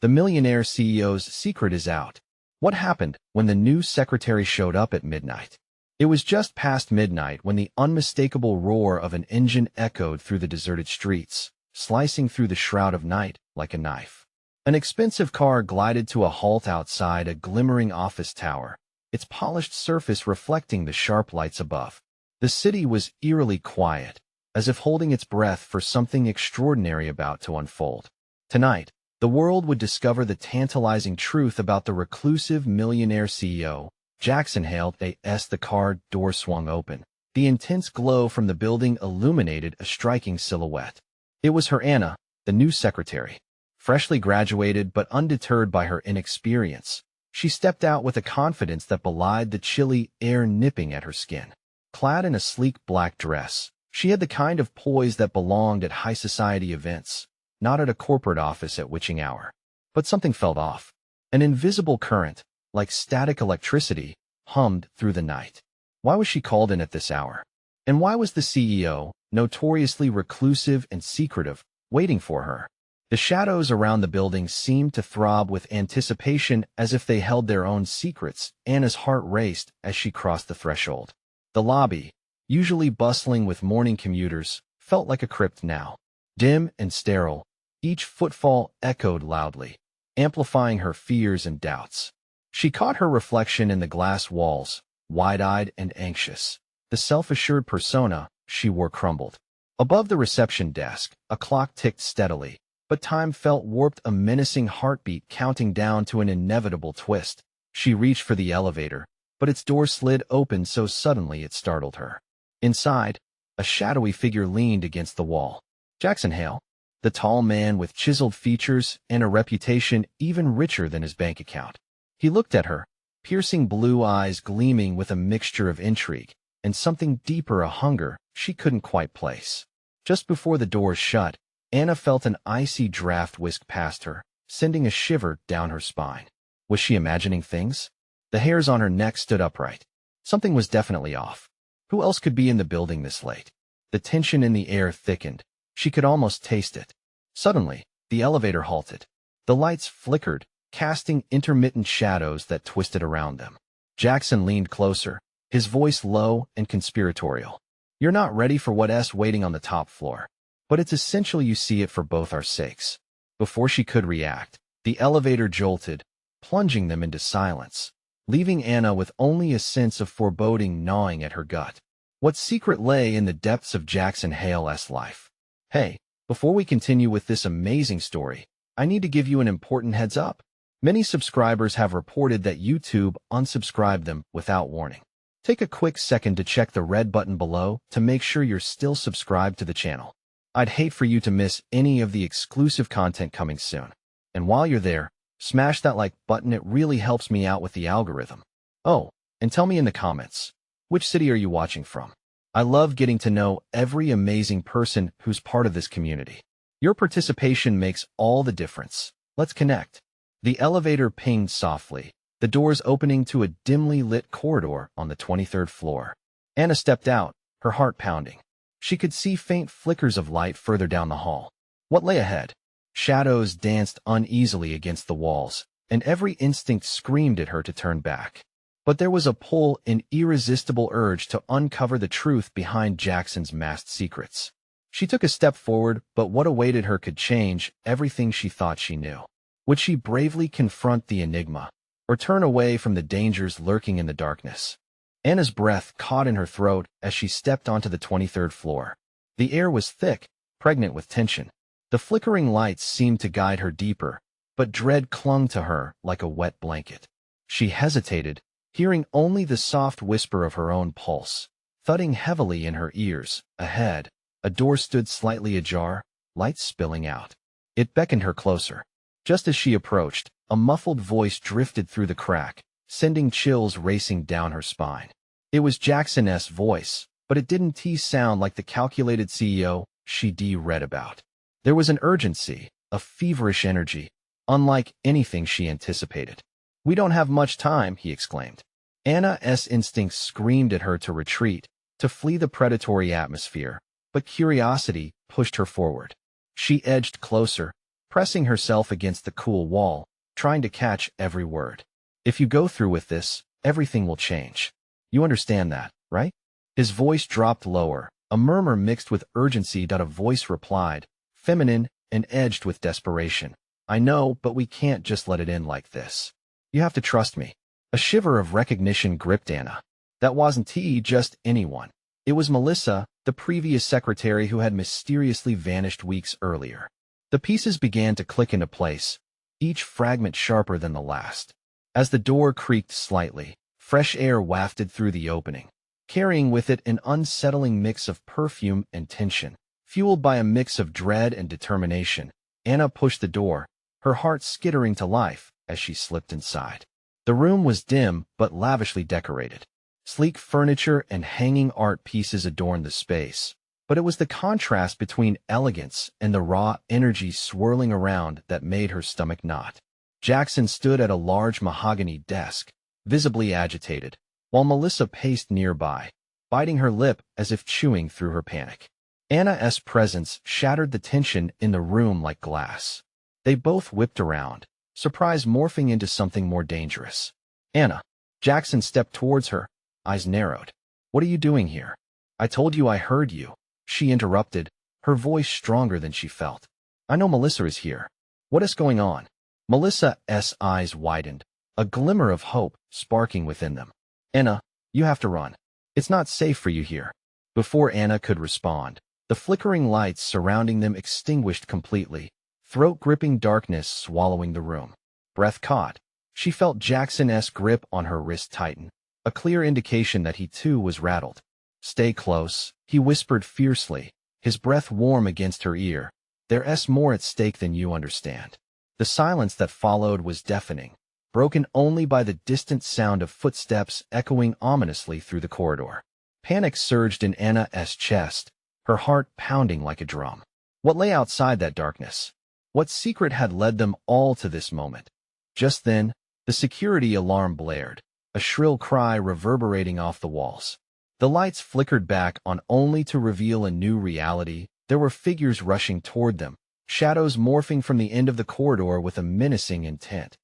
The Millionaire CEO's secret is out. What happened when the new secretary showed up at midnight? It was just past midnight when the unmistakable roar of an engine echoed through the deserted streets, slicing through the shroud of night like a knife. An expensive car glided to a halt outside a glimmering office tower, its polished surface reflecting the sharp lights above. The city was eerily quiet, as if holding its breath for something extraordinary about to unfold. Tonight, the world would discover the tantalizing truth about the reclusive millionaire CEO. Jackson hailed as the car door swung open. The intense glow from the building illuminated a striking silhouette. It was her Anna, the new secretary. Freshly graduated but undeterred by her inexperience, she stepped out with a confidence that belied the chilly air nipping at her skin. Clad in a sleek black dress, she had the kind of poise that belonged at high society events, not at a corporate office at witching hour. But something felt off. An invisible current, like static electricity, hummed through the night. Why was she called in at this hour? And why was the CEO, notoriously reclusive and secretive, waiting for her? The shadows around the building seemed to throb with anticipation as if they held their own secrets. Anna's heart raced as she crossed the threshold. The lobby, usually bustling with morning commuters, felt like a crypt now. Dim and sterile, each footfall echoed loudly, amplifying her fears and doubts. She caught her reflection in the glass walls, wide-eyed and anxious. The self-assured persona she wore crumbled. Above the reception desk, a clock ticked steadily, but time felt warped, a menacing heartbeat counting down to an inevitable twist. She reached for the elevator, but its door slid open so suddenly it startled her. Inside, a shadowy figure leaned against the wall. Jackson Hale, the tall man with chiseled features and a reputation even richer than his bank account. He looked at her, piercing blue eyes gleaming with a mixture of intrigue and something deeper, a hunger she couldn't quite place. Just before the doors shut, Anna felt an icy draft whisk past her, sending a shiver down her spine. Was she imagining things? The hairs on her neck stood upright. Something was definitely off. Who else could be in the building this late? The tension in the air thickened. She could almost taste it. Suddenly, the elevator halted. The lights flickered, casting intermittent shadows that twisted around them. Jackson leaned closer, his voice low and conspiratorial. "You're not ready for what's waiting on the top floor. But it's essential you see it for both our sakes." Before she could react, the elevator jolted, plunging them into silence, leaving Anna with only a sense of foreboding gnawing at her gut. What secret lay in the depths of Jackson Hale's life? Hey, before we continue with this amazing story, I need to give you an important heads up. Many subscribers have reported that YouTube unsubscribed them without warning. Take a quick second to check the red button below to make sure you're still subscribed to the channel. I'd hate for you to miss any of the exclusive content coming soon. And while you're there, smash that like button, it really helps me out with the algorithm. Oh, and tell me in the comments, which city are you watching from? I love getting to know every amazing person who's part of this community. Your participation makes all the difference. Let's connect. The elevator pinged softly, the doors opening to a dimly lit corridor on the 23rd floor. Anna stepped out, her heart pounding. She could see faint flickers of light further down the hall. What lay ahead? Shadows danced uneasily against the walls, and every instinct screamed at her to turn back. But there was a pull, an irresistible urge to uncover the truth behind Jackson's masked secrets. She took a step forward, but what awaited her could change everything she thought she knew. Would she bravely confront the enigma, or turn away from the dangers lurking in the darkness? Anna's breath caught in her throat as she stepped onto the 23rd floor. The air was thick, pregnant with tension. The flickering lights seemed to guide her deeper, but dread clung to her like a wet blanket. She hesitated, hearing only the soft whisper of her own pulse, thudding heavily in her ears. Ahead, a door stood slightly ajar, light spilling out. It beckoned her closer. Just as she approached, a muffled voice drifted through the crack, sending chills racing down her spine. It was Jackson's voice, but it didn't sound like the calculated CEO she'd read about. There was an urgency, a feverish energy, unlike anything she anticipated. "We don't have much time," he exclaimed. Anna's instincts screamed at her to retreat, to flee the predatory atmosphere, but curiosity pushed her forward. She edged closer, pressing herself against the cool wall, trying to catch every word. If you go through with this, everything will change. You understand that, right? His voice dropped lower, a murmur mixed with urgency. A voice replied, feminine and edged with desperation. I know, but we can't just let it end like this. You have to trust me. A shiver of recognition gripped Anna. That wasn't just anyone. It was Melissa, the previous secretary who had mysteriously vanished weeks earlier. The pieces began to click into place, each fragment sharper than the last. As the door creaked slightly, fresh air wafted through the opening, carrying with it an unsettling mix of perfume and tension. Fueled by a mix of dread and determination, Anna pushed the door, her heart skittering to life as she slipped inside. The room was dim but lavishly decorated. Sleek furniture and hanging art pieces adorned the space, but it was the contrast between elegance and the raw energy swirling around that made her stomach knot. Jackson stood at a large mahogany desk, visibly agitated, while Melissa paced nearby, biting her lip as if chewing through her panic. Anna's presence shattered the tension in the room like glass. They both whipped around, surprise morphing into something more dangerous. Anna. Jackson stepped towards her, eyes narrowed. What are you doing here? I told you I heard you, she interrupted, her voice stronger than she felt. I know Melissa is here. What is going on? Melissa's eyes widened, a glimmer of hope sparking within them. Anna, you have to run. It's not safe for you here. Before Anna could respond, the flickering lights surrounding them extinguished completely, throat-gripping darkness swallowing the room. Breath caught. She felt Jackson's grip on her wrist tighten, a clear indication that he too was rattled. Stay close, he whispered fiercely, his breath warm against her ear. There's more at stake than you understand. The silence that followed was deafening, broken only by the distant sound of footsteps echoing ominously through the corridor. Panic surged in Anna's chest, her heart pounding like a drum. What lay outside that darkness? What secret had led them all to this moment? Just then, the security alarm blared, a shrill cry reverberating off the walls. The lights flickered back on only to reveal a new reality. There were figures rushing toward them, shadows morphing from the end of the corridor with a menacing intent.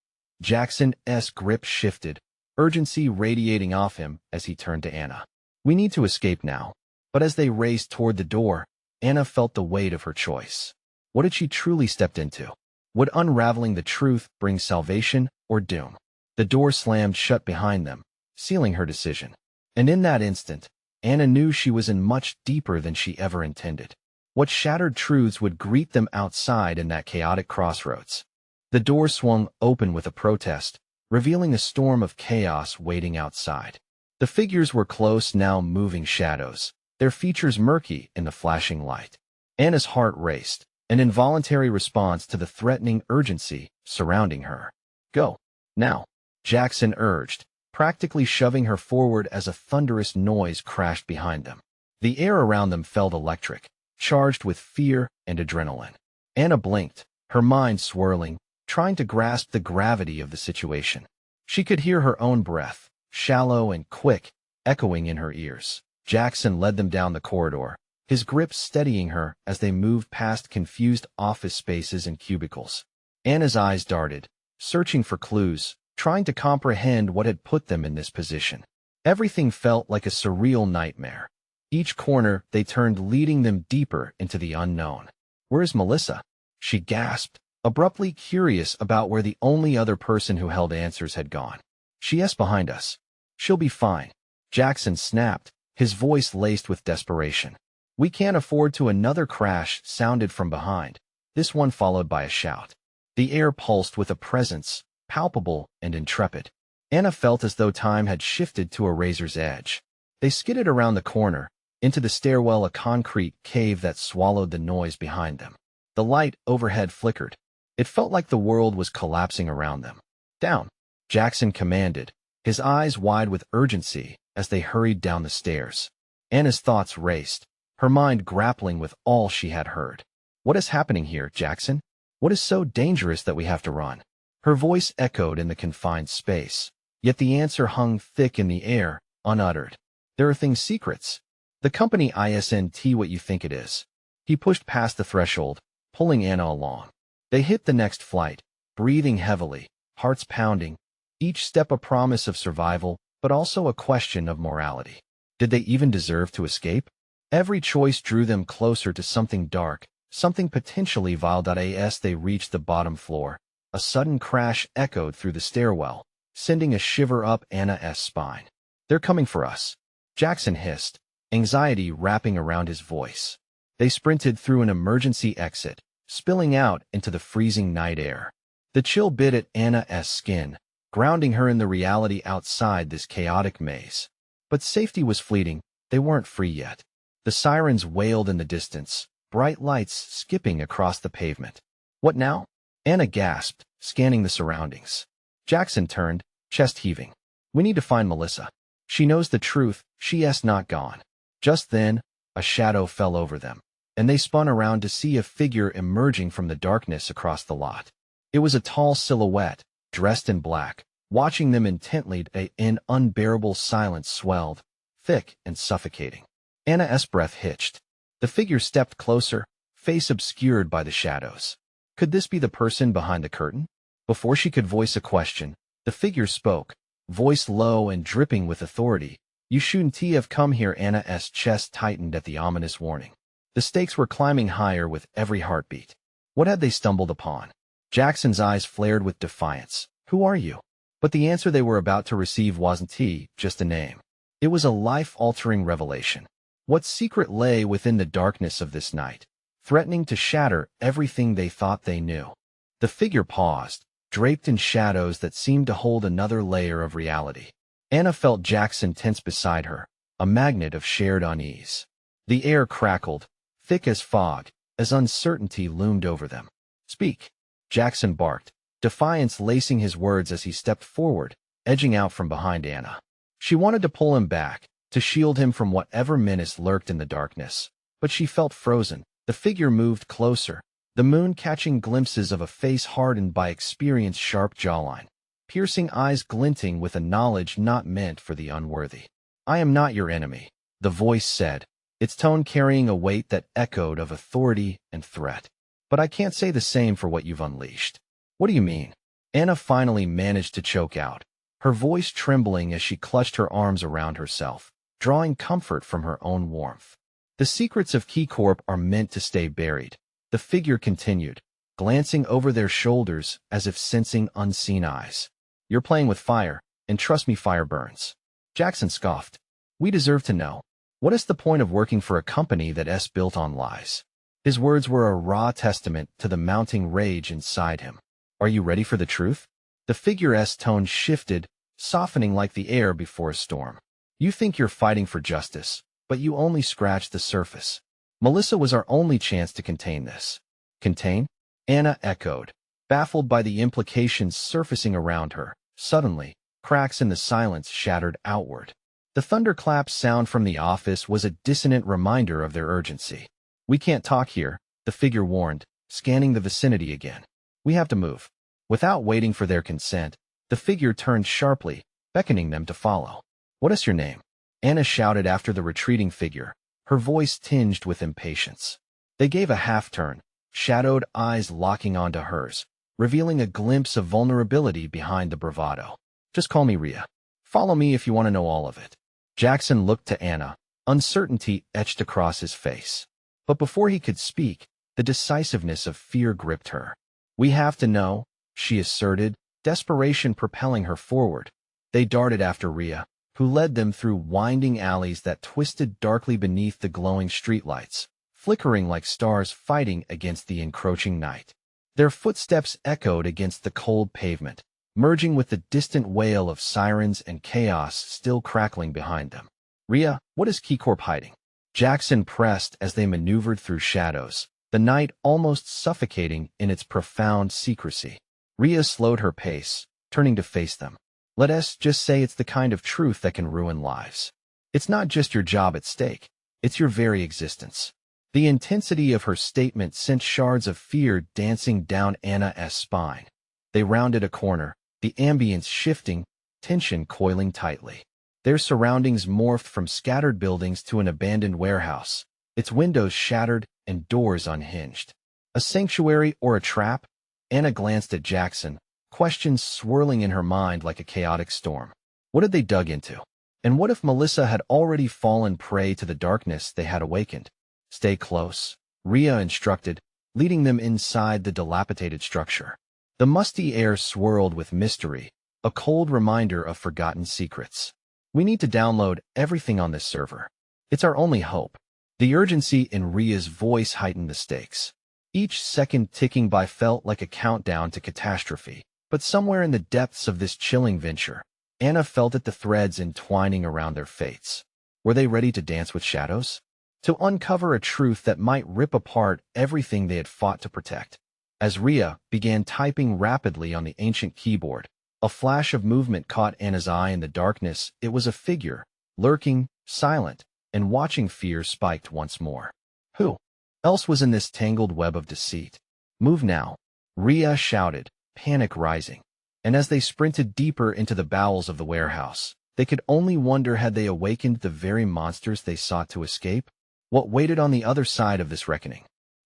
Jackson's grip shifted, urgency radiating off him as he turned to Anna. We need to escape now. But as they raced toward the door, Anna felt the weight of her choice. What had she truly stepped into? Would unraveling the truth bring salvation or doom? The door slammed shut behind them, sealing her decision. And in that instant, Anna knew she was in much deeper than she ever intended. What shattered truths would greet them outside in that chaotic crossroads? The door swung open with a protest, revealing a storm of chaos waiting outside. The figures were close, now moving shadows, their features murky in the flashing light. Anna's heart raced, an involuntary response to the threatening urgency surrounding her. Go. Now, Jackson urged, practically shoving her forward as a thunderous noise crashed behind them. The air around them felt electric, charged with fear and adrenaline. Anna blinked, her mind swirling, trying to grasp the gravity of the situation. She could hear her own breath, shallow and quick, echoing in her ears. Jackson led them down the corridor, his grip steadying her as they moved past confused office spaces and cubicles. Anna's eyes darted, searching for clues, trying to comprehend what had put them in this position. Everything felt like a surreal nightmare. Each corner they turned leading them deeper into the unknown. Where's Melissa? She gasped, abruptly curious about where the only other person who held answers had gone. She's behind us. She'll be fine. Jackson snapped, his voice laced with desperation. We can't afford to. Another crash sounded from behind, this one followed by a shout. The air pulsed with a presence, palpable and intrepid. Anna felt as though time had shifted to a razor's edge. They skidded around the corner, into the stairwell, a concrete cave that swallowed the noise behind them. The light overhead flickered. It felt like the world was collapsing around them. Down, Jackson commanded, his eyes wide with urgency as they hurried down the stairs. Anna's thoughts raced, her mind grappling with all she had heard. What is happening here, Jackson? What is so dangerous that we have to run? Her voice echoed in the confined space, yet the answer hung thick in the air, unuttered. There are things, secrets. The company isn't what you think it is. He pushed past the threshold, pulling Anna along. They hit the next flight, breathing heavily, hearts pounding, each step a promise of survival, but also a question of morality. Did they even deserve to escape? Every choice drew them closer to something dark, something potentially vile. As they reached the bottom floor, a sudden crash echoed through the stairwell, sending a shiver up Anna's spine. "They're coming for us," Jackson hissed, anxiety wrapping around his voice. They sprinted through an emergency exit, spilling out into the freezing night air. The chill bit at Anna's skin, grounding her in the reality outside this chaotic maze. But safety was fleeting. They weren't free yet. The sirens wailed in the distance, bright lights skipping across the pavement. "What now?" Anna gasped, scanning the surroundings. Jackson turned, chest heaving. "We need to find Melissa. She knows the truth. She's not gone." Just then, a shadow fell over them, and they spun around to see a figure emerging from the darkness across the lot. It was a tall silhouette, dressed in black, watching them intently. An unbearable silence swelled, thick and suffocating. Anna's breath hitched. The figure stepped closer, face obscured by the shadows. Could this be the person behind the curtain? Before she could voice a question, the figure spoke, voice low and dripping with authority. "You shouldn't have come here." Anna's chest tightened at the ominous warning. The stakes were climbing higher with every heartbeat. What had they stumbled upon? Jackson's eyes flared with defiance. "Who are you?" But the answer they were about to receive wasn't just a name. It was a life-altering revelation. What secret lay within the darkness of this night, threatening to shatter everything they thought they knew? The figure paused, draped in shadows that seemed to hold another layer of reality. Anna felt Jackson tense beside her, a magnet of shared unease. The air crackled, thick as fog, as uncertainty loomed over them. "Speak," Jackson barked, defiance lacing his words as he stepped forward, edging out from behind Anna. She wanted to pull him back, to shield him from whatever menace lurked in the darkness, but she felt frozen. The figure moved closer, the moon catching glimpses of a face hardened by experience, sharp jawline, piercing eyes glinting with a knowledge not meant for the unworthy. "I am not your enemy," the voice said, its tone carrying a weight that echoed of authority and threat. "But I can't say the same for what you've unleashed." "What do you mean?" Anna finally managed to choke out, her voice trembling as she clutched her arms around herself, drawing comfort from her own warmth. "The secrets of KeyCorp are meant to stay buried," the figure continued, glancing over their shoulders as if sensing unseen eyes. "You're playing with fire, and trust me, fire burns." Jackson scoffed. "We deserve to know. What is the point of working for a company that's built on lies?" His words were a raw testament to the mounting rage inside him. "Are you ready for the truth?" The figure's tone shifted, softening like the air before a storm. "You think you're fighting for justice, but you only scratched the surface. Melissa was our only chance to contain this." "Contain?" Anna echoed, baffled by the implications surfacing around her. Suddenly, cracks in the silence shattered outward. The thunderclap sound from the office was a dissonant reminder of their urgency. "We can't talk here," the figure warned, scanning the vicinity again. "We have to move." Without waiting for their consent, the figure turned sharply, beckoning them to follow. "What is your name?" Anna shouted after the retreating figure, her voice tinged with impatience. They gave a half-turn, shadowed eyes locking onto hers, revealing a glimpse of vulnerability behind the bravado. "Just call me Rhea. Follow me if you want to know all of it." Jackson looked to Anna, uncertainty etched across his face. But before he could speak, the decisiveness of fear gripped her. "We have to know," she asserted, desperation propelling her forward. They darted after Rhea, who led them through winding alleys that twisted darkly beneath the glowing streetlights, flickering like stars fighting against the encroaching night. Their footsteps echoed against the cold pavement, merging with the distant wail of sirens and chaos still crackling behind them. "Rhea, what is KeyCorp hiding?" Jackson pressed as they maneuvered through shadows, the night almost suffocating in its profound secrecy. Rhea slowed her pace, turning to face them. "Let us just say it's the kind of truth that can ruin lives. It's not just your job at stake, it's your very existence." The intensity of her statement sent shards of fear dancing down Anna's spine. They rounded a corner, the ambience shifting, tension coiling tightly. Their surroundings morphed from scattered buildings to an abandoned warehouse, its windows shattered and doors unhinged. A sanctuary or a trap? Anna glanced at Jackson, questions swirling in her mind like a chaotic storm. What had they dug into? And what if Melissa had already fallen prey to the darkness they had awakened? Stay close, Rhea instructed, leading them inside the dilapidated structure. The musty air swirled with mystery, a cold reminder of forgotten secrets. We need to download everything on this server. It's our only hope. The urgency in Rhea's voice heightened the stakes. Each second ticking by felt like a countdown to catastrophe. But somewhere in the depths of this chilling venture, Anna felt it, the threads entwining around their fates. Were they ready to dance with shadows? To uncover a truth that might rip apart everything they had fought to protect? As Rhea began typing rapidly on the ancient keyboard, a flash of movement caught Anna's eye in the darkness. It was a figure, lurking, silent, and watching. Fear spiked once more. Who else was in this tangled web of deceit? Move now, Rhea shouted, panic rising. And as they sprinted deeper into the bowels of the warehouse, they could only wonder, had they awakened the very monsters they sought to escape? What waited on the other side of this reckoning?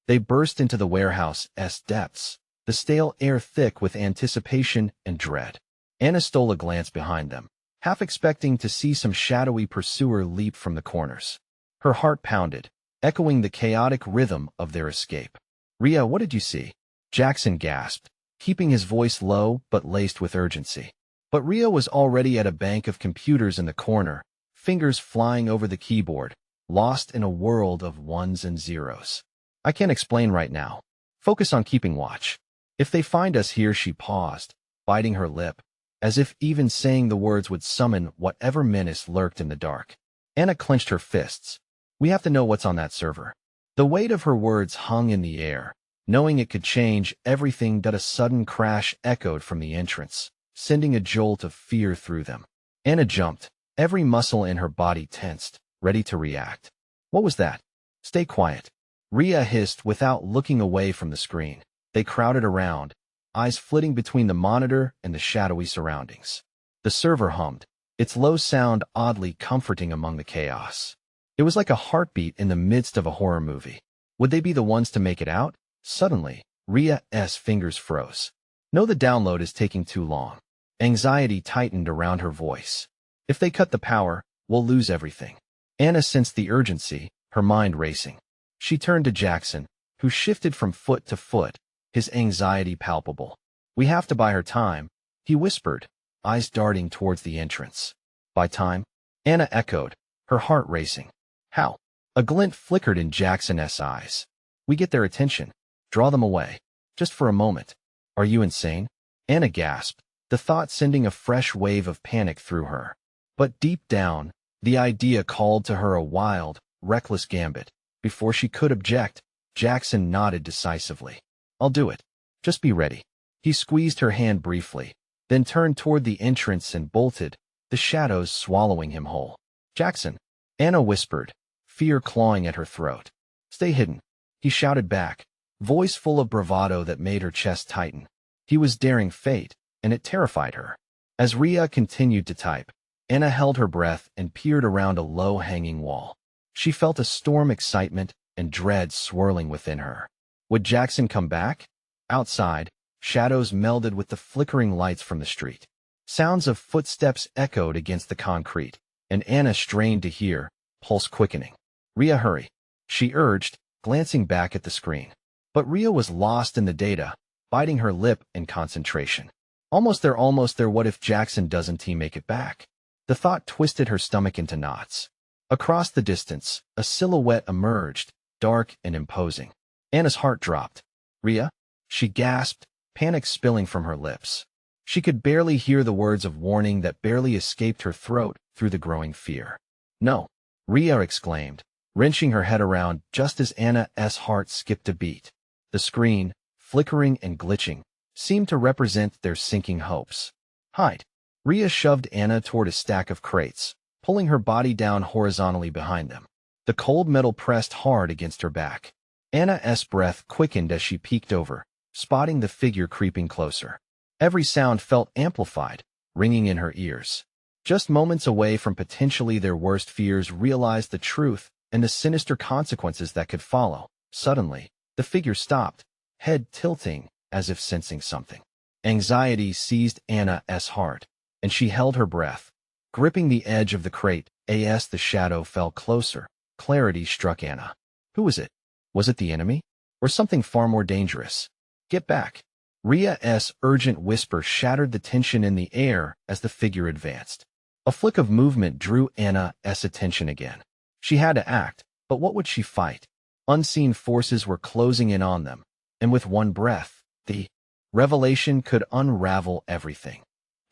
They burst into the warehouse's depths, the stale air thick with anticipation and dread. Anna stole a glance behind them, half expecting to see some shadowy pursuer leap from the corners. Her heart pounded, echoing the chaotic rhythm of their escape. Rhea, what did you see? Jackson gasped, keeping his voice low but laced with urgency. But Rhea was already at a bank of computers in the corner, fingers flying over the keyboard, lost in a world of ones and zeros. I can't explain right now. Focus on keeping watch. If they find us here, she paused, biting her lip, as if even saying the words would summon whatever menace lurked in the dark. Anna clenched her fists. We have to know what's on that server. The weight of her words hung in the air, knowing it could change everything. A sudden crash echoed from the entrance, sending a jolt of fear through them. Anna jumped, every muscle in her body tensed, ready to react. What was that? Stay quiet, Rhea hissed without looking away from the screen. They crowded around, eyes flitting between the monitor and the shadowy surroundings. The server hummed, its low sound oddly comforting among the chaos. It was like a heartbeat in the midst of a horror movie. Would they be the ones to make it out? Suddenly, Rhea's fingers froze. No, the download is taking too long. Anxiety tightened around her voice. If they cut the power, we'll lose everything. Anna sensed the urgency, her mind racing. She turned to Jackson, who shifted from foot to foot, his anxiety palpable. We have to buy her time, he whispered, eyes darting towards the entrance. Buy time? Anna echoed, her heart racing. How? A glint flickered in Jackson's eyes. We get their attention. Draw them away. Just for a moment. Are you insane? Anna gasped, the thought sending a fresh wave of panic through her. But deep down, the idea called to her a wild, reckless gambit. Before she could object, Jackson nodded decisively. I'll do it. Just be ready. He squeezed her hand briefly, then turned toward the entrance and bolted, the shadows swallowing him whole. Jackson, Anna whispered, fear clawing at her throat. Stay hidden, he shouted back, voice full of bravado that made her chest tighten. He was daring fate, and it terrified her. As Rhea continued to type, Anna held her breath and peered around a low-hanging wall. She felt a storm, excitement, and dread swirling within her. Would Jackson come back? Outside, shadows melded with the flickering lights from the street. Sounds of footsteps echoed against the concrete, and Anna strained to hear, pulse quickening. Rhea, hurry, she urged, glancing back at the screen. But Rhea was lost in the data, biting her lip in concentration. Almost there, almost there. What if Jackson doesn't make it back? The thought twisted her stomach into knots. Across the distance, a silhouette emerged, dark and imposing. Anna's heart dropped. Rhea? She gasped, panic spilling from her lips. She could barely hear the words of warning that barely escaped her throat through the growing fear. No, Rhea exclaimed, wrenching her head around just as Anna's heart skipped a beat. The screen, flickering and glitching, seemed to represent their sinking hopes. Hide. Rhea shoved Anna toward a stack of crates, pulling her body down horizontally behind them. The cold metal pressed hard against her back. Anna's breath quickened as she peeked over, spotting the figure creeping closer. Every sound felt amplified, ringing in her ears. Just moments away from potentially their worst fears, realized the truth and the sinister consequences that could follow. Suddenly, the figure stopped, head tilting, as if sensing something. Anxiety seized Anna's heart, and she held her breath. Gripping the edge of the crate, as the shadow fell closer, clarity struck Anna. Who was it? Was it the enemy? Or something far more dangerous? Get back! Ria's urgent whisper shattered the tension in the air as the figure advanced. A flick of movement drew Anna's attention again. She had to act, but what would she fight? Unseen forces were closing in on them, and with one breath, the revelation could unravel everything.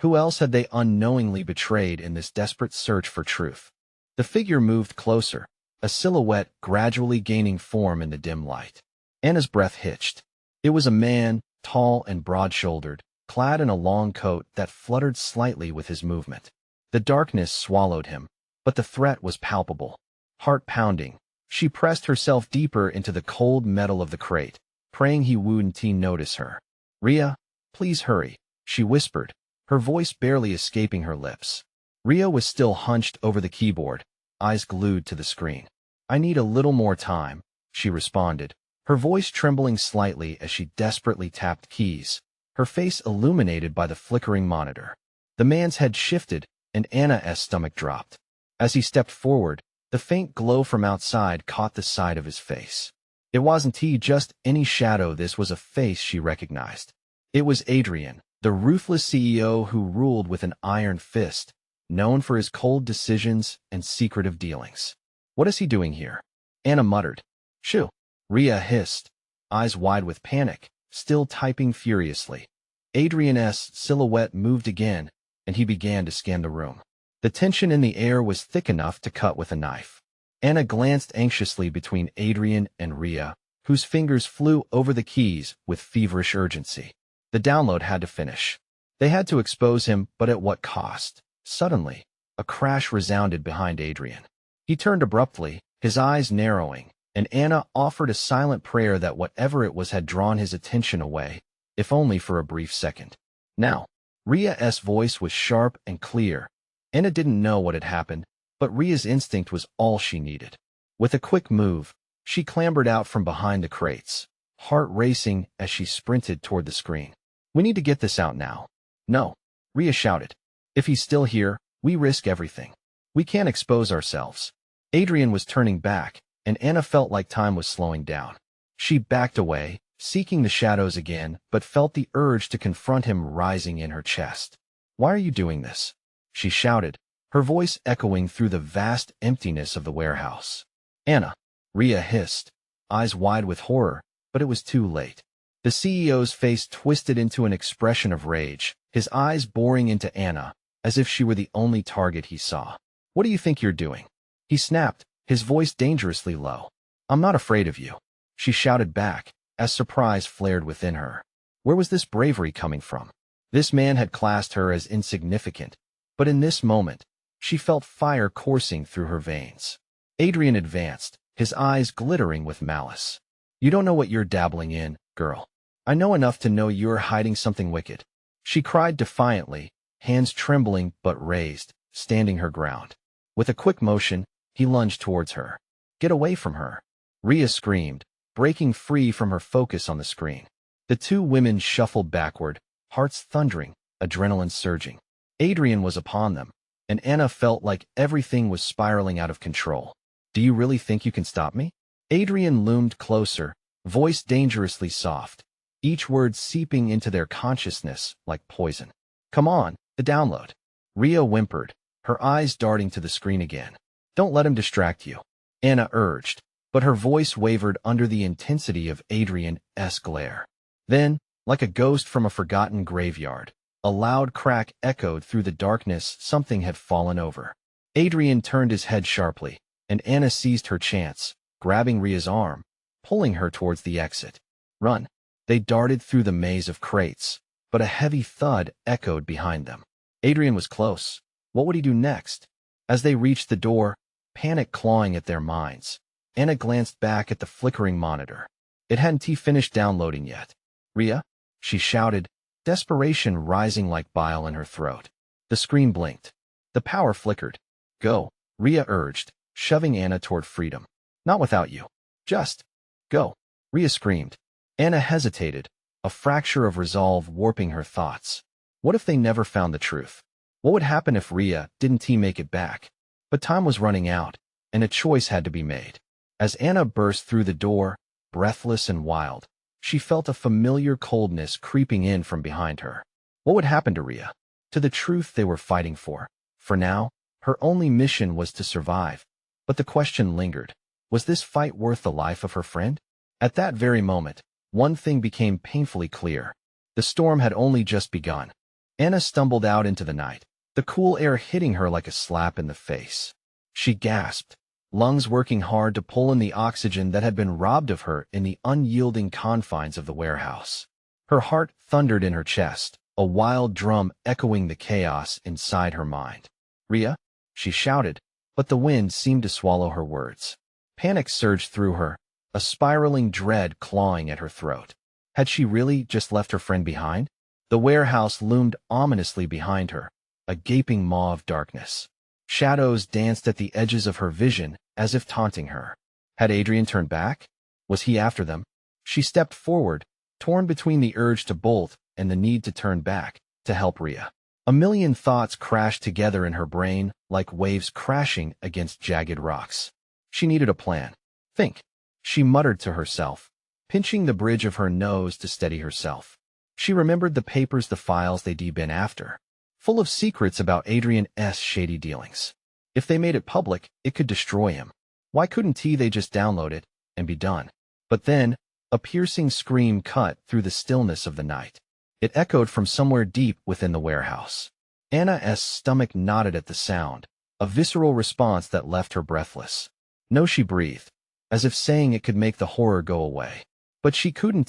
Who else had they unknowingly betrayed in this desperate search for truth? The figure moved closer, a silhouette gradually gaining form in the dim light. Anna's breath hitched. It was a man, tall and broad-shouldered, clad in a long coat that fluttered slightly with his movement. The darkness swallowed him, but the threat was palpable. Heart pounding, she pressed herself deeper into the cold metal of the crate, praying he wouldn't notice her. "Ria, please hurry," she whispered, her voice barely escaping her lips. Ria was still hunched over the keyboard, eyes glued to the screen. "I need a little more time," she responded, her voice trembling slightly as she desperately tapped keys, her face illuminated by the flickering monitor. The man's head shifted, and Anna's stomach dropped. As he stepped forward, the faint glow from outside caught the side of his face. It wasn't just any shadow, this was a face she recognized. It was Adrian, the ruthless CEO who ruled with an iron fist, known for his cold decisions and secretive dealings. "What is he doing here?" Anna muttered. "Shoo!" Ria hissed, eyes wide with panic, still typing furiously. Adrian's silhouette moved again, and he began to scan the room. The tension in the air was thick enough to cut with a knife. Anna glanced anxiously between Adrian and Ria, whose fingers flew over the keys with feverish urgency. The download had to finish. They had to expose him, but at what cost? Suddenly, a crash resounded behind Adrian. He turned abruptly, his eyes narrowing, and Anna offered a silent prayer that whatever it was had drawn his attention away, if only for a brief second. "Now." Ria's voice was sharp and clear. Anna didn't know what had happened, but Ria's instinct was all she needed. With a quick move, she clambered out from behind the crates, heart racing as she sprinted toward the screen. "We need to get this out now." "No," Ria shouted. "If he's still here, we risk everything. We can't expose ourselves." Adrian was turning back, and Anna felt like time was slowing down. She backed away, seeking the shadows again, but felt the urge to confront him rising in her chest. "Why are you doing this?" she shouted, her voice echoing through the vast emptiness of the warehouse. "Anna," Ria hissed, eyes wide with horror, but it was too late. The CEO's face twisted into an expression of rage, his eyes boring into Anna, as if she were the only target he saw. "What do you think you're doing?" he snapped, his voice dangerously low. "I'm not afraid of you," she shouted back, as surprise flared within her. Where was this bravery coming from? This man had classed her as insignificant, but in this moment, she felt fire coursing through her veins. Adrian advanced, his eyes glittering with malice. "You don't know what you're dabbling in, girl. I know enough to know you're hiding something wicked," she cried defiantly, hands trembling but raised, standing her ground. With a quick motion, he lunged towards her. "Get away from her!" Ria screamed, breaking free from her focus on the screen. The two women shuffled backward, hearts thundering, adrenaline surging. Adrian was upon them, and Anna felt like everything was spiraling out of control. "Do you really think you can stop me?" Adrian loomed closer, voice dangerously soft, each word seeping into their consciousness like poison. "Come on, the download." Ria whimpered, her eyes darting to the screen again. "Don't let him distract you," Anna urged, but her voice wavered under the intensity of Adrian's glare. Then, like a ghost from a forgotten graveyard, a loud crack echoed through the darkness. Something had fallen over. Adrian turned his head sharply, and Anna seized her chance, grabbing Ria's arm, pulling her towards the exit. "Run!" They darted through the maze of crates, but a heavy thud echoed behind them. Adrian was close. What would he do next? As they reached the door, panic clawing at their minds, Anna glanced back at the flickering monitor. It hadn't finished downloading yet. "Ria?" she shouted, desperation rising like bile in her throat. The screen blinked. The power flickered. "Go," Ria urged, shoving Anna toward freedom. "Not without you. Just go," Ria screamed. Anna hesitated, a fracture of resolve warping her thoughts. What if they never found the truth? What would happen if Rhea didn't make it back? But time was running out, and a choice had to be made. As Anna burst through the door, breathless and wild, she felt a familiar coldness creeping in from behind her. What would happen to Rhea? To the truth they were fighting for? For now, her only mission was to survive. But the question lingered. Was this fight worth the life of her friend? At that very moment, one thing became painfully clear. The storm had only just begun. Anna stumbled out into the night, the cool air hitting her like a slap in the face. She gasped, lungs working hard to pull in the oxygen that had been robbed of her in the unyielding confines of the warehouse. Her heart thundered in her chest, a wild drum echoing the chaos inside her mind. "Rhea?" she shouted, but the wind seemed to swallow her words. Panic surged through her, a spiraling dread clawing at her throat. Had she really just left her friend behind? The warehouse loomed ominously behind her, a gaping maw of darkness. Shadows danced at the edges of her vision as if taunting her. Had Adrian turned back? Was he after them? She stepped forward, torn between the urge to bolt and the need to turn back, to help Rhea. A million thoughts crashed together in her brain like waves crashing against jagged rocks. She needed a plan. "Think," she muttered to herself, pinching the bridge of her nose to steady herself. She remembered the papers, the files they'd been after, full of secrets about Adrian's shady dealings. If they made it public, it could destroy him. Why couldn't they just download it and be done? But then, a piercing scream cut through the stillness of the night. It echoed from somewhere deep within the warehouse. Anna's stomach knotted at the sound, a visceral response that left her breathless. "No," she breathed, as if saying it could make the horror go away. But she couldn't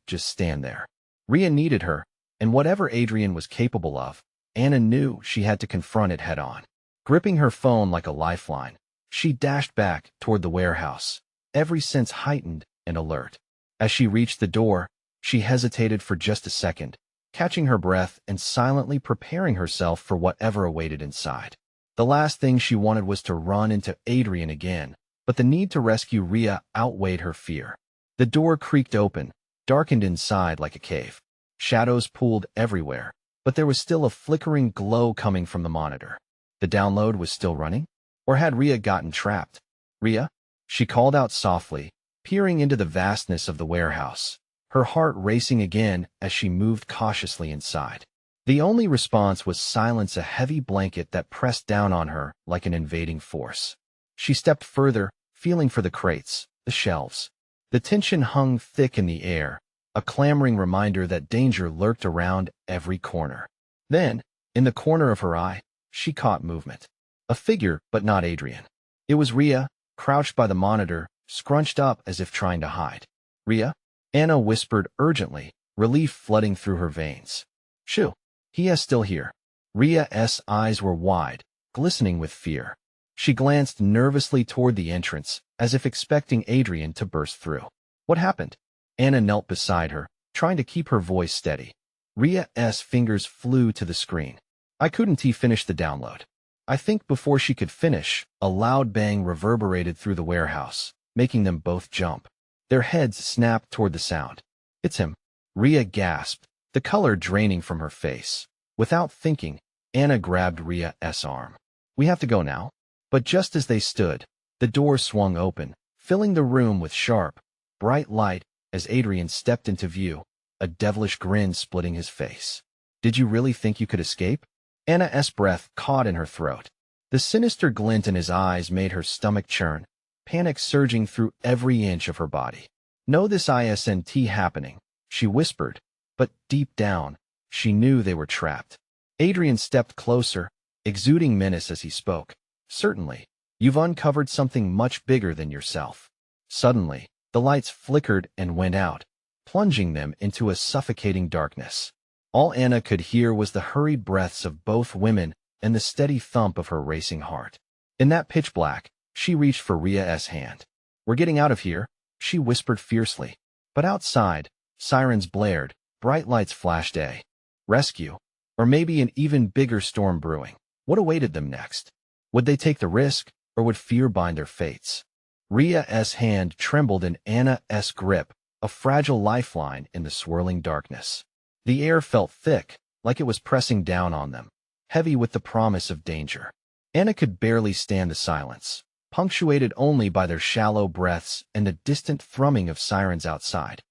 just stand there. Rhea needed her, and whatever Adrian was capable of, Anna knew she had to confront it head-on. Gripping her phone like a lifeline, she dashed back toward the warehouse, every sense heightened and alert. As she reached the door, she hesitated for just a second, catching her breath and silently preparing herself for whatever awaited inside. The last thing she wanted was to run into Adrian again, but the need to rescue Rhea outweighed her fear. The door creaked open, darkened inside like a cave. Shadows pooled everywhere, but there was still a flickering glow coming from the monitor. The download was still running? Or had Rhea gotten trapped? "Rhea?" she called out softly, peering into the vastness of the warehouse, her heart racing again as she moved cautiously inside. The only response was silence, a heavy blanket that pressed down on her like an invading force. She stepped further, feeling for the crates, the shelves. The tension hung thick in the air, a clamoring reminder that danger lurked around every corner. Then, in the corner of her eye, she caught movement. A figure, but not Adrian. It was Rhea, crouched by the monitor, scrunched up as if trying to hide. "Rhea?" Anna whispered urgently, relief flooding through her veins. "Shoo, he is still here." Rhea's eyes were wide, glistening with fear. She glanced nervously toward the entrance, as if expecting Adrian to burst through. "What happened?" Anna knelt beside her, trying to keep her voice steady. Rhea's fingers flew to the screen. "I couldn't finish the download." I think before she could finish, a loud bang reverberated through the warehouse, making them both jump. Their heads snapped toward the sound. "It's him." Rhea gasped, the color draining from her face. Without thinking, Anna grabbed Rhea's arm. "We have to go now." But just as they stood, the door swung open, filling the room with sharp, bright light as Adrian stepped into view, a devilish grin splitting his face. "Did you really think you could escape?" Anna's breath caught in her throat. The sinister glint in his eyes made her stomach churn, panic surging through every inch of her body. "No, this isn't happening," she whispered, but deep down, she knew they were trapped. Adrian stepped closer, exuding menace as he spoke. "Certainly. You've uncovered something much bigger than yourself." Suddenly, the lights flickered and went out, plunging them into a suffocating darkness. All Anna could hear was the hurried breaths of both women and the steady thump of her racing heart. In that pitch black, she reached for Rhea's hand. "We're getting out of here," she whispered fiercely. But outside, sirens blared, bright lights flashed. A rescue, or maybe an even bigger storm brewing. What awaited them next? Would they take the risk, or would fear bind their fates? Rhea's hand trembled in Anna's grip, a fragile lifeline in the swirling darkness. The air felt thick, like it was pressing down on them, heavy with the promise of danger. Anna could barely stand the silence, punctuated only by their shallow breaths and the distant thrumming of sirens outside.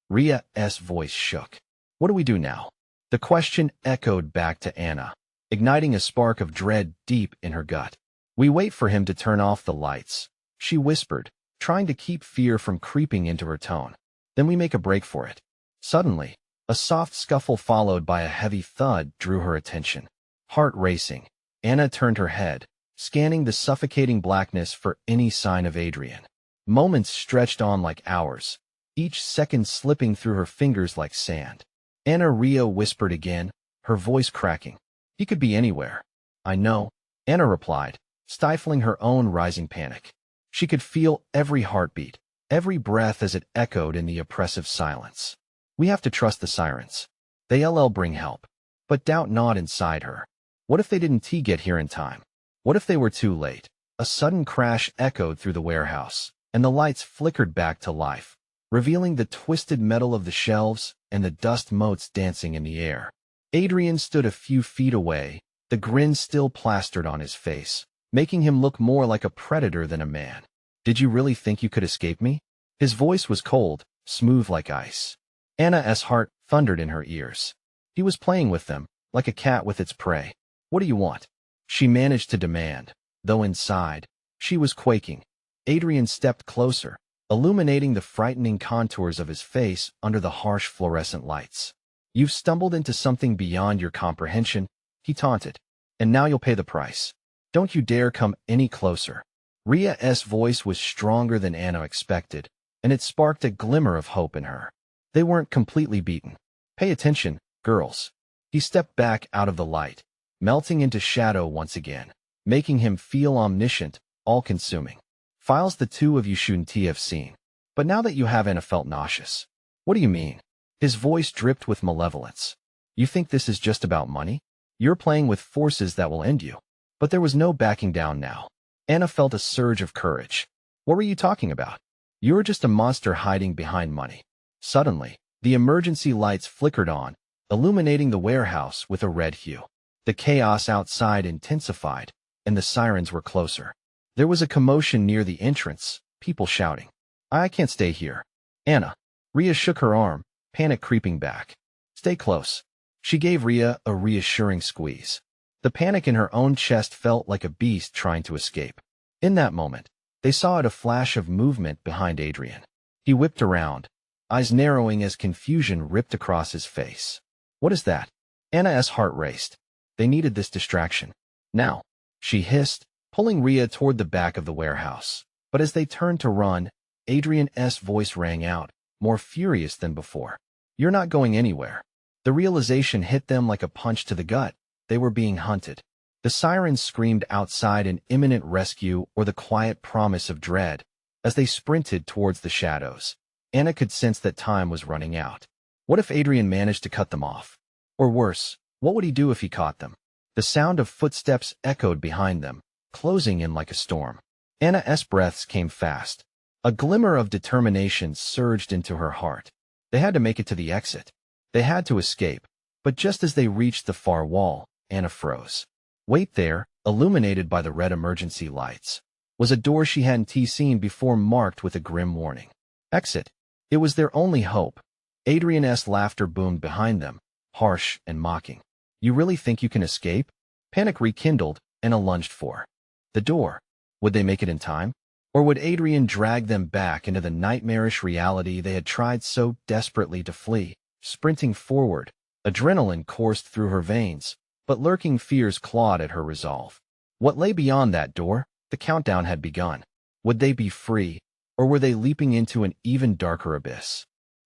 Ria's voice shook. What do we do now? The question echoed back to Anna, igniting a spark of dread deep in her gut. We wait for him to turn off the lights, she whispered, trying to keep fear from creeping into her tone. Then we make a break for it. Suddenly, a soft scuffle followed by a heavy thud drew her attention. Heart racing, Anna turned her head, scanning the suffocating blackness for any sign of Adrian. Moments stretched on like hours, each second slipping through her fingers like sand. Ria whispered again, her voice cracking. He could be anywhere. I know, Anna replied, stifling her own rising panic. She could feel every heartbeat, every breath as it echoed in the oppressive silence. We have to trust the sirens. They'll bring help. But doubt gnawed inside her. What if they didn't get here in time? What if they were too late? A sudden crash echoed through the warehouse, and the lights flickered back to life, revealing the twisted metal of the shelves and the dust motes dancing in the air. Adrian stood a few feet away, the grin still plastered on his face, making him look more like a predator than a man. Did you really think you could escape me? His voice was cold, smooth like ice. Anna's heart thundered in her ears. He was playing with them, like a cat with its prey. What do you want? She managed to demand, though inside, she was quaking. Adrian stepped closer, illuminating the frightening contours of his face under the harsh fluorescent lights. You've stumbled into something beyond your comprehension, he taunted, and now you'll pay the price. Don't you dare come any closer. Ria's voice was stronger than Anna expected, and it sparked a glimmer of hope in her. They weren't completely beaten. Pay attention, girls. He stepped back out of the light, melting into shadow once again, making him feel omniscient, all-consuming. Files the two of you shouldn't have seen. But now that you have, Anna felt nauseous. What do you mean? His voice dripped with malevolence. You think this is just about money? You're playing with forces that will end you. But there was no backing down now. Anna felt a surge of courage. What were you talking about? You're just a monster hiding behind money. Suddenly, the emergency lights flickered on, illuminating the warehouse with a red hue. The chaos outside intensified, and the sirens were closer. There was a commotion near the entrance, people shouting. I can't stay here. Anna. Ria shook her arm, panic creeping back. Stay close. She gave Ria a reassuring squeeze. The panic in her own chest felt like a beast trying to escape. In that moment, they saw a flash of movement behind Adrian. He whipped around, eyes narrowing as confusion ripped across his face. What is that? Anna's heart raced. They needed this distraction. Now, she hissed, pulling Ria toward the back of the warehouse. But as they turned to run, Adrian's voice rang out, more furious than before. You're not going anywhere. The realization hit them like a punch to the gut. They were being hunted. The sirens screamed outside an imminent rescue or the quiet promise of dread. As they sprinted towards the shadows, Anna could sense that time was running out. What if Adrian managed to cut them off? Or worse, what would he do if he caught them? The sound of footsteps echoed behind them, closing in like a storm. Anna's breaths came fast. A glimmer of determination surged into her heart. They had to make it to the exit. They had to escape. But just as they reached the far wall, Anna froze. Wait there, illuminated by the red emergency lights, was a door she hadn't seen before, marked with a grim warning. Exit. It was their only hope. Adrian's laughter boomed behind them, harsh and mocking. You really think you can escape? Panic rekindled, Anna lunged for the door. Would they make it in time? Or would Adrian drag them back into the nightmarish reality they had tried so desperately to flee? Sprinting forward, adrenaline coursed through her veins, but lurking fears clawed at her resolve. What lay beyond that door? The countdown had begun. Would they be free, or were they leaping into an even darker abyss?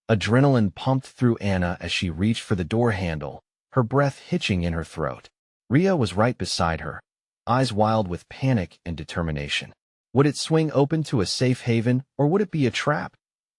Adrenaline pumped through Anna as she reached for the door handle, her breath hitching in her throat. Ria was right beside her, eyes wild with panic and determination. Would it swing open to a safe haven, or would it be a trap?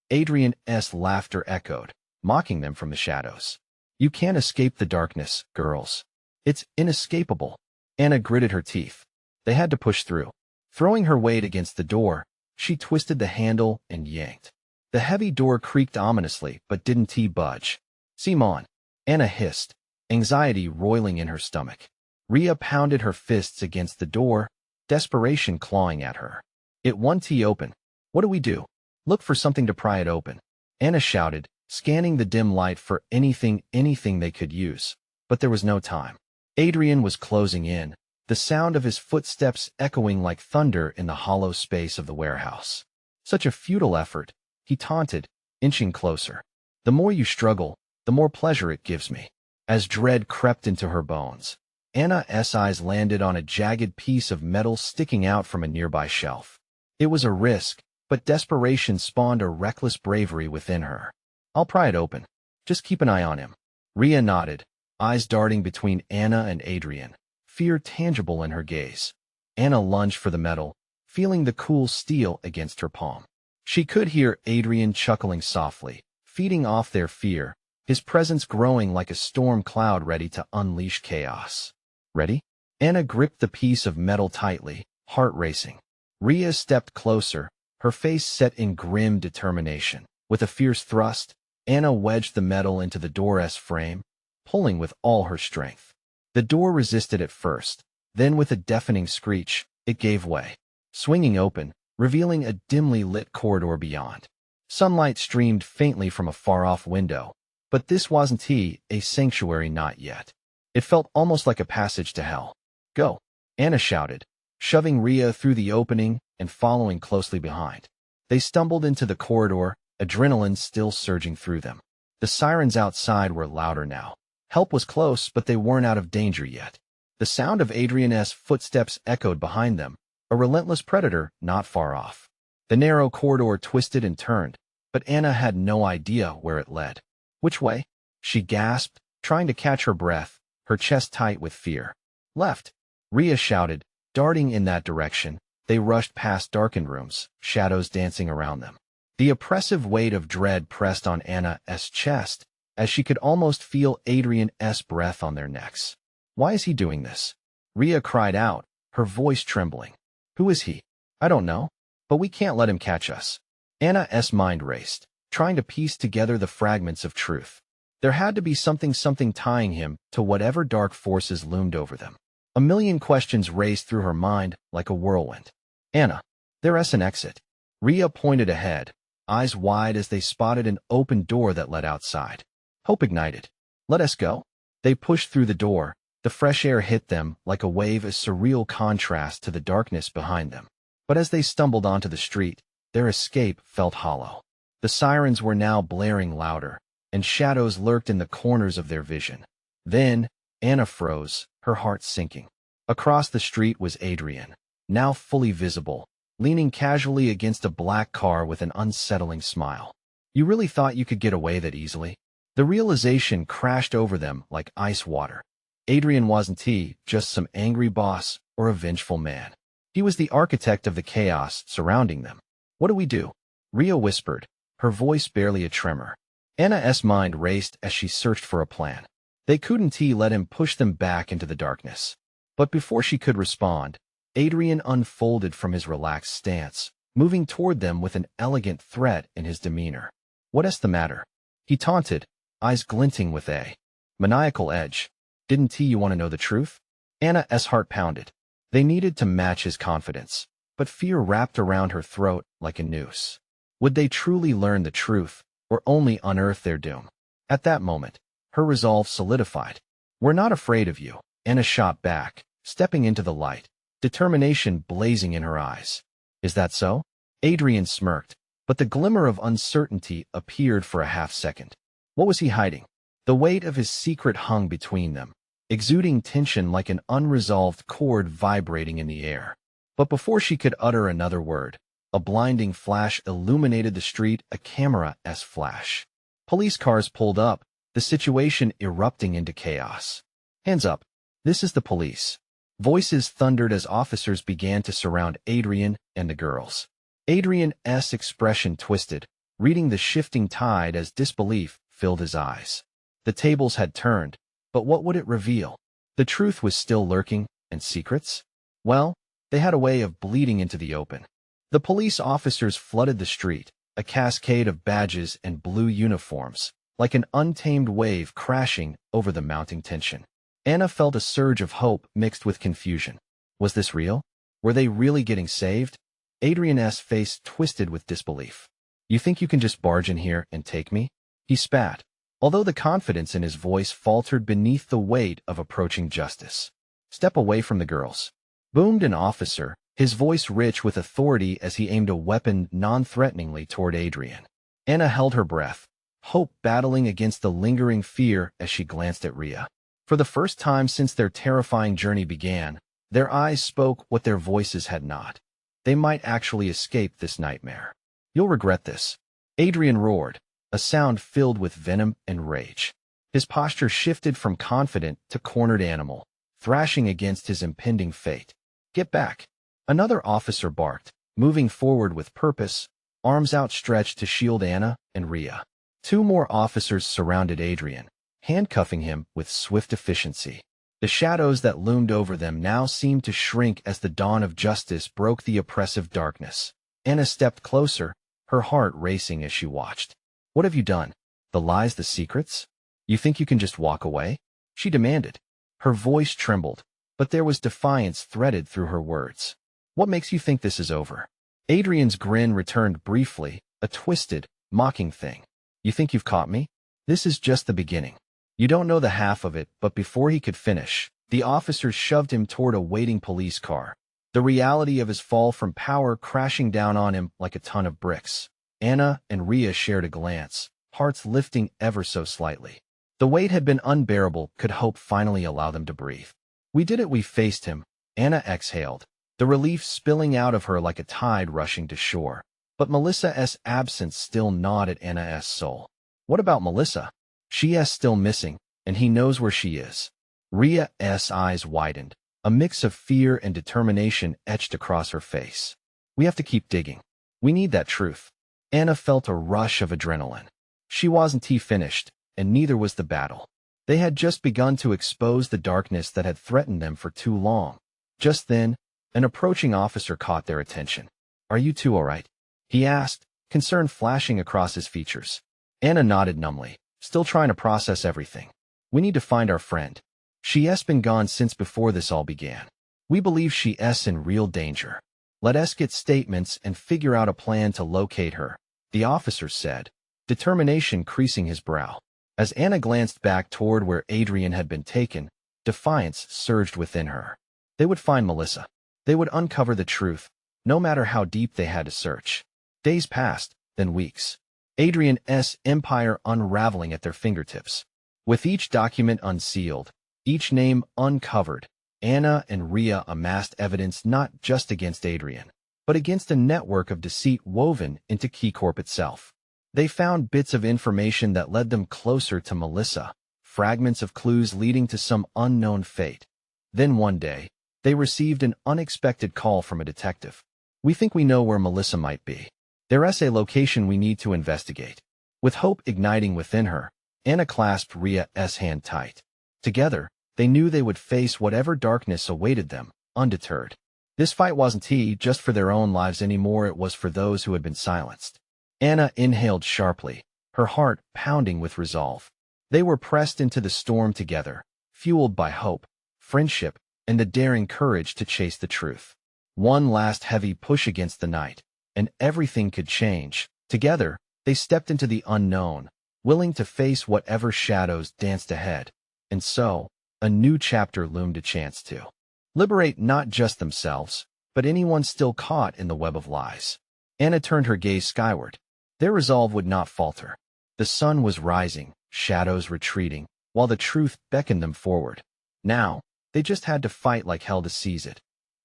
Adrian's laughter echoed, mocking them from the shadows. You can't escape the darkness, girls. It's inescapable. Anna gritted her teeth. They had to push through. Throwing her weight against the door, she twisted the handle and yanked. The heavy door creaked ominously, but didn't budge. "Simon," Anna hissed, anxiety roiling in her stomach. Rhea pounded her fists against the door, desperation clawing at her. "It won't open. What do we do?" "Look for something to pry it open," Anna shouted, scanning the dim light for anything they could use. But there was no time. Adrian was closing in, the sound of his footsteps echoing like thunder in the hollow space of the warehouse. "Such a futile effort," he taunted, inching closer. "The more you struggle, the more pleasure it gives me." As dread crept into her bones, Anna's eyes landed on a jagged piece of metal sticking out from a nearby shelf. It was a risk, but desperation spawned a reckless bravery within her. "I'll pry it open. Just keep an eye on him." Rhea nodded, eyes darting between Anna and Adrian, fear tangible in her gaze. Anna lunged for the metal, feeling the cool steel against her palm. She could hear Adrian chuckling softly, feeding off their fear, his presence growing like a storm cloud ready to unleash chaos. "Ready?" Anna gripped the piece of metal tightly, heart racing. Rhea stepped closer, her face set in grim determination. With a fierce thrust, Anna wedged the metal into the door's frame, pulling with all her strength. The door resisted at first, then with a deafening screech, it gave way, swinging open, revealing a dimly lit corridor beyond. Sunlight streamed faintly from a far-off window, but this wasn't a sanctuary not yet. It felt almost like a passage to hell. "Go," Anna shouted, shoving Rhea through the opening and following closely behind. They stumbled into the corridor, adrenaline still surging through them. The sirens outside were louder now. Help was close, but they weren't out of danger yet. The sound of Adrian's footsteps echoed behind them, a relentless predator not far off. The narrow corridor twisted and turned, but Anna had no idea where it led. "Which way?" she gasped, trying to catch her breath, her chest tight with fear. "Left," Rhea shouted, darting in that direction. They rushed past darkened rooms, shadows dancing around them. The oppressive weight of dread pressed on Anna's chest, as she could almost feel Adrian's breath on their necks. "Why is he doing this?" Rhea cried out, her voice trembling. "Who is he?" "I don't know, but we can't let him catch us." Anna's mind raced, trying to piece together the fragments of truth. There had to be something tying him to whatever dark forces loomed over them. A million questions raced through her mind like a whirlwind. "Anna, there's an exit." Rhea pointed ahead, eyes wide as they spotted an open door that led outside. Hope ignited. "Let us go." They pushed through the door, the fresh air hit them like a wave, a surreal contrast to the darkness behind them. But as they stumbled onto the street, their escape felt hollow. The sirens were now blaring louder, and shadows lurked in the corners of their vision. Then, Anna froze, her heart sinking. Across the street was Adrian, now fully visible, leaning casually against a black car with an unsettling smile. "You really thought you could get away that easily?" The realization crashed over them like ice water. Adrian wasn't just some angry boss or a vengeful man. He was the architect of the chaos surrounding them. "What do we do?" Rhea whispered, her voice barely a tremor. Anna's mind raced as she searched for a plan. They couldn't let him push them back into the darkness. But before she could respond, Adrian unfolded from his relaxed stance, moving toward them with an elegant threat in his demeanor. "What's the matter?" he taunted, eyes glinting with a maniacal edge. "Didn't you want to know the truth?" Anna's heart pounded. They needed to match his confidence, but fear wrapped around her throat like a noose. Would they truly learn the truth, or only unearth their doom? At that moment, her resolve solidified. "We're not afraid of you," Anna shot back, stepping into the light, determination blazing in her eyes. "Is that so?" Adrian smirked, but the glimmer of uncertainty appeared for a half-second. What was he hiding? The weight of his secret hung between them, exuding tension like an unresolved chord vibrating in the air. But before she could utter another word, a blinding flash illuminated the street, a camera's flash. Police cars pulled up, the situation erupting into chaos. "Hands up. This is the police." Voices thundered as officers began to surround Adrian and the girls. Adrian's expression twisted, reading the shifting tide as disbelief filled his eyes. The tables had turned, but what would it reveal? The truth was still lurking, and secrets? Well, they had a way of bleeding into the open. The police officers flooded the street, a cascade of badges and blue uniforms, like an untamed wave crashing over the mounting tension. Anna felt a surge of hope mixed with confusion. Was this real? Were they really getting saved? Adrian's face twisted with disbelief. You think you can just barge in here and take me? He spat, although the confidence in his voice faltered beneath the weight of approaching justice. Step away from the girls, boomed an officer, his voice rich with authority as he aimed a weapon non-threateningly toward Adrian. Anna held her breath, hope battling against the lingering fear as she glanced at Rhea. For the first time since their terrifying journey began, their eyes spoke what their voices had not. They might actually escape this nightmare. You'll regret this, Adrian roared, a sound filled with venom and rage. His posture shifted from confident to cornered animal, thrashing against his impending fate. Get back! Another officer barked, moving forward with purpose, arms outstretched to shield Anna and Rhea. Two more officers surrounded Adrian, handcuffing him with swift efficiency. The shadows that loomed over them now seemed to shrink as the dawn of justice broke the oppressive darkness. Anna stepped closer, her heart racing as she watched. What have you done? The lies, the secrets? You think you can just walk away? She demanded. Her voice trembled, but there was defiance threaded through her words. What makes you think this is over? Adrian's grin returned briefly, a twisted, mocking thing. You think you've caught me? This is just the beginning. You don't know the half of it, but before he could finish, the officers shoved him toward a waiting police car, the reality of his fall from power crashing down on him like a ton of bricks. Anna and Rhea shared a glance, hearts lifting ever so slightly. The weight had been unbearable, could hope finally allow them to breathe. We did it, we faced him, Anna exhaled, the relief spilling out of her like a tide rushing to shore. But Melissa's absence still gnawed at Anna's soul. What about Melissa? She's still missing, and he knows where she is. Rhea's eyes widened, a mix of fear and determination etched across her face. We have to keep digging. We need that truth. Anna felt a rush of adrenaline. She wasn't finished, and neither was the battle. They had just begun to expose the darkness that had threatened them for too long. Just then, an approaching officer caught their attention. Are you two all right? He asked, concern flashing across his features. Anna nodded numbly, still trying to process everything. We need to find our friend. She's been gone since before this all began. We believe she's in real danger. Let us get statements and figure out a plan to locate her, the officer said, determination creasing his brow. As Anna glanced back toward where Adrian had been taken, defiance surged within her. They would find Melissa. They would uncover the truth, no matter how deep they had to search. Days passed, then weeks. Adrian's empire unraveling at their fingertips. With each document unsealed, each name uncovered, Anna and Rhea amassed evidence not just against Adrian, but against a network of deceit woven into KeyCorp itself. They found bits of information that led them closer to Melissa, fragments of clues leading to some unknown fate. Then one day, they received an unexpected call from a detective. We think we know where Melissa might be. There's a location we need to investigate. With hope igniting within her, Anna clasped Rhea's hand tight. Together, they knew they would face whatever darkness awaited them, undeterred. This fight wasn't just for their own lives anymore, it was for those who had been silenced. Anna inhaled sharply, her heart pounding with resolve. They were pressed into the storm together, fueled by hope, friendship, and the daring courage to chase the truth. One last heavy push against the night, and everything could change. Together, they stepped into the unknown, willing to face whatever shadows danced ahead. And so, a new chapter loomed, a chance to liberate not just themselves, but anyone still caught in the web of lies. Anna turned her gaze skyward. Their resolve would not falter. The sun was rising, shadows retreating, while the truth beckoned them forward. Now, they just had to fight like hell to seize it.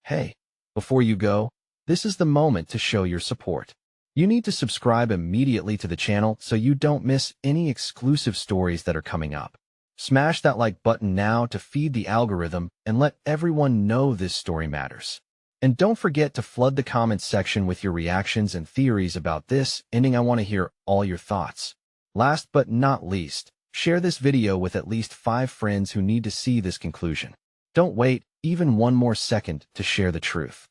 Hey, before you go, this is the moment to show your support. You need to subscribe immediately to the channel so you don't miss any exclusive stories that are coming up. Smash that like button now to feed the algorithm and let everyone know this story matters. And don't forget to flood the comments section with your reactions and theories about this ending. I want to hear all your thoughts. Last but not least, share this video with at least 5 friends who need to see this conclusion. Don't wait even one more second to share the truth.